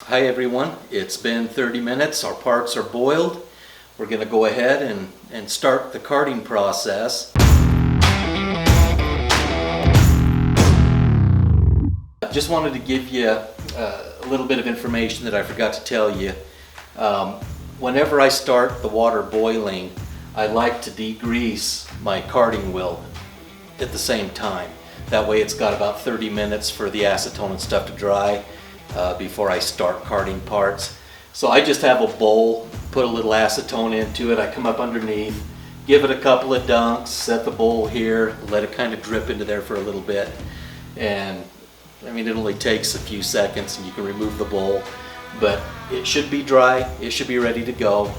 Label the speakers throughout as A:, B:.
A: Hi everyone, it's been 30 minutes, our parts are boiled. We're going to go ahead and start the carding process. I just wanted to give you a little bit of information that I forgot to tell you. Whenever I start the water boiling, I like to degrease my carding wheel at the same time. That way it's got about 30 minutes for the acetone and stuff to dry before I start carding parts. So I just have a bowl, put a little acetone into it, I come up underneath, give it a couple of dunks, set the bowl here, let it kind of drip into there for a little bit. And I mean, it only takes a few seconds and you can remove the bowl, but it should be dry, it should be ready to go.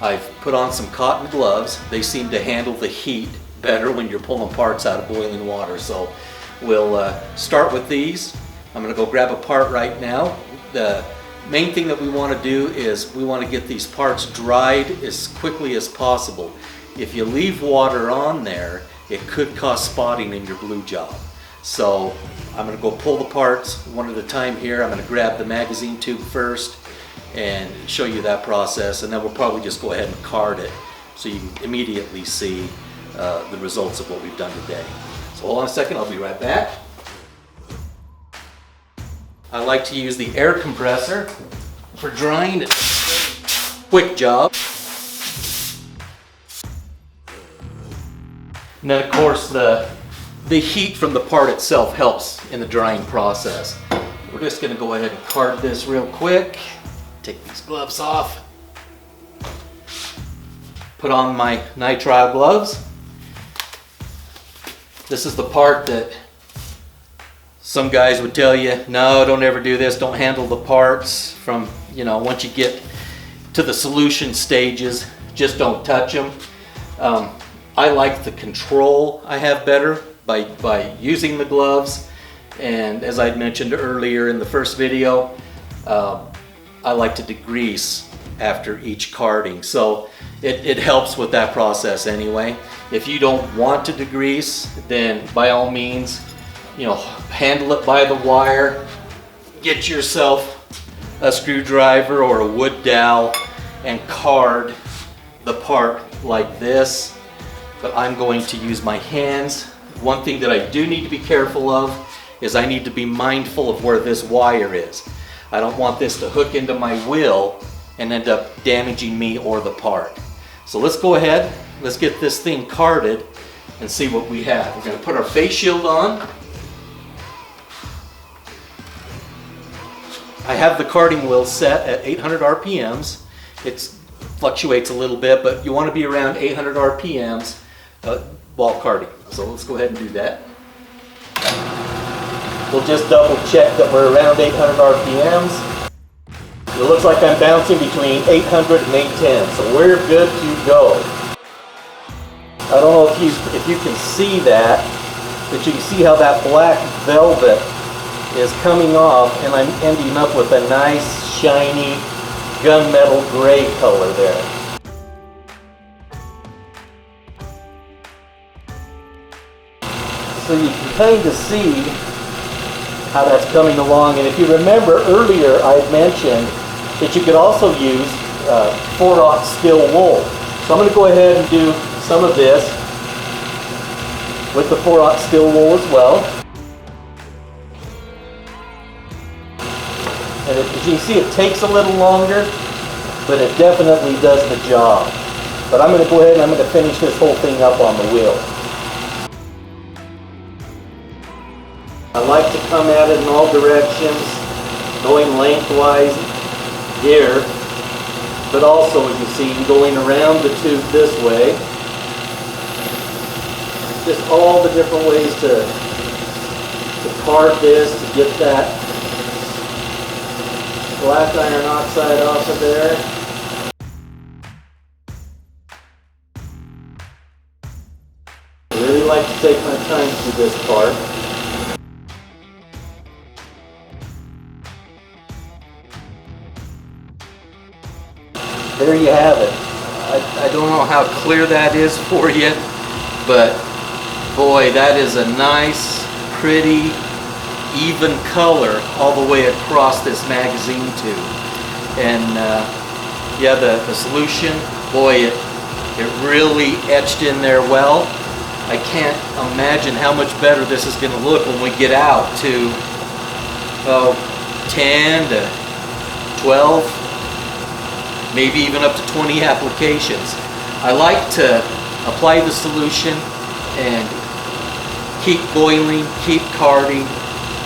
A: I've put on some cotton gloves. They seem to handle the heat better when you're pulling parts out of boiling water. So we'll start with these. I'm going to go grab a part right now. The main thing that we want to do is we want to get these parts dried as quickly as possible. If you leave water on there, it could cause spotting in your glue job. So I'm going to go pull the parts one at a time here. I'm going to grab the magazine tube first and show you that process, and then we'll probably just go ahead and card it so you can immediately see the results of what we've done today. So hold on a second, I'll be right back. I like to use the air compressor for drying. Quick job. And then of course the heat from the part itself helps in the drying process. We're just going to go ahead and card this real quick. Take these gloves off. Put on my nitrile gloves. This is the part that some guys would tell you, no, don't ever do this, don't handle the parts from, once you get to the solution stages, just don't touch them. I like the control I have better by using the gloves, and as I mentioned earlier in the first video, I like to degrease after each carding, so it helps with that process anyway. If you don't want to degrease, then by all means, handle it by the wire, get yourself a screwdriver or a wood dowel and card the part like this. But I'm going to use my hands. One thing that I do need to be careful of is I need to be mindful of where this wire is. I don't want this to hook into my wheel and end up damaging me or the part. So let's go ahead, let's get this thing carded and see what we have. We're going to put our face shield on. I have the carding wheel set at 800 RPMs. It fluctuates a little bit, but you want to be around 800 RPMs while carding. So let's go ahead and do that. We'll just double check that we're around 800 RPMs. It looks like I'm bouncing between 800 and 810, so we're good to go. I don't know if you can see that, but you can see how that black velvet is coming off, and I'm ending up with a nice shiny gunmetal gray color there. So you can kind of see how that's coming along, and if you remember earlier I had mentioned that you could also use 4/0 steel wool. So I'm going to go ahead and do some of this with the 4/0 steel wool as well. And as you can see, it takes a little longer, but it definitely does the job. But I'm going to go ahead and I'm going to finish this whole thing up on the wheel. I like to come at it in all directions, going lengthwise here, but also, as you see, going around the tube this way. Just all the different ways to card this, to get that black iron oxide off of there. I really like to take my time through this part. There you have it. I don't know how clear that is for you, but boy, that is a nice, pretty even color all the way across this magazine tube. And yeah, the solution, boy, it really etched in there well. I can't imagine how much better this is going to look when we get out to 10 to 12, maybe even up to 20 applications. I like to apply the solution and keep boiling, keep carding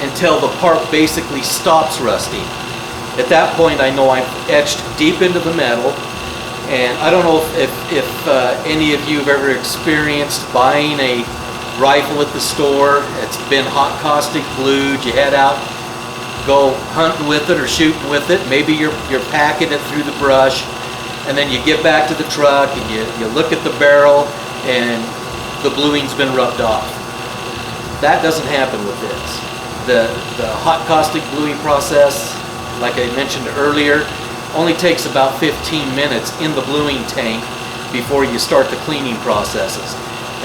A: until the part basically stops rusting. At that point, I know I've etched deep into the metal. And I don't know if any of you have ever experienced buying a rifle at the store. It's been hot caustic glued. You head out, go hunting with it or shooting with it. Maybe you're packing it through the brush, and then you get back to the truck and you look at the barrel and the bluing's been rubbed off. That doesn't happen with this. The hot caustic bluing process, like I mentioned earlier, only takes about 15 minutes in the bluing tank before you start the cleaning processes.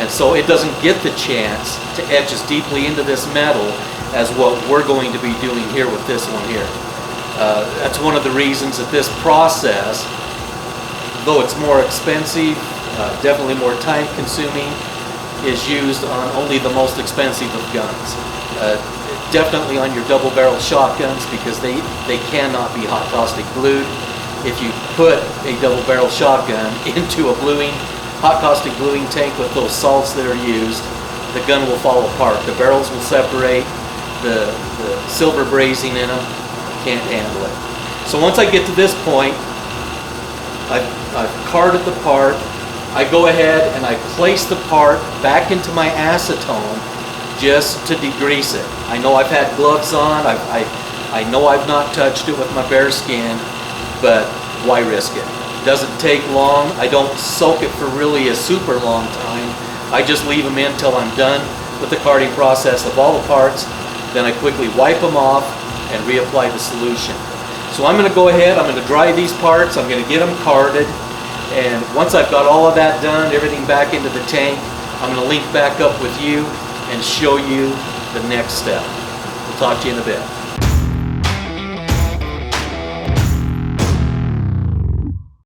A: And so it doesn't get the chance to etch as deeply into this metal as what we're going to be doing here with this one here. That's one of the reasons that this process, though it's more expensive, definitely more time consuming, is used on only the most expensive of guns. Definitely on your double barrel shotguns, because they cannot be hot caustic glued. If you put a double barrel shotgun into a hot caustic bluing tank with those salts that are used, the gun will fall apart. The barrels will separate, the silver brazing in them can't handle it. So once I get to this point, I've carded the part. I go ahead and I place the part back into my acetone just to degrease it. I know I've had gloves on, I know I've not touched it with my bare skin, but why risk it? It doesn't take long. I don't soak it for really a super long time. I just leave them in till I'm done with the carding process of all the parts. Then I quickly wipe them off and reapply the solution. So I'm going to go ahead, I'm going to dry these parts, I'm going to get them carded, and once I've got all of that done, everything back into the tank, I'm going to link back up with you and show you the next step. We'll talk to you in a bit.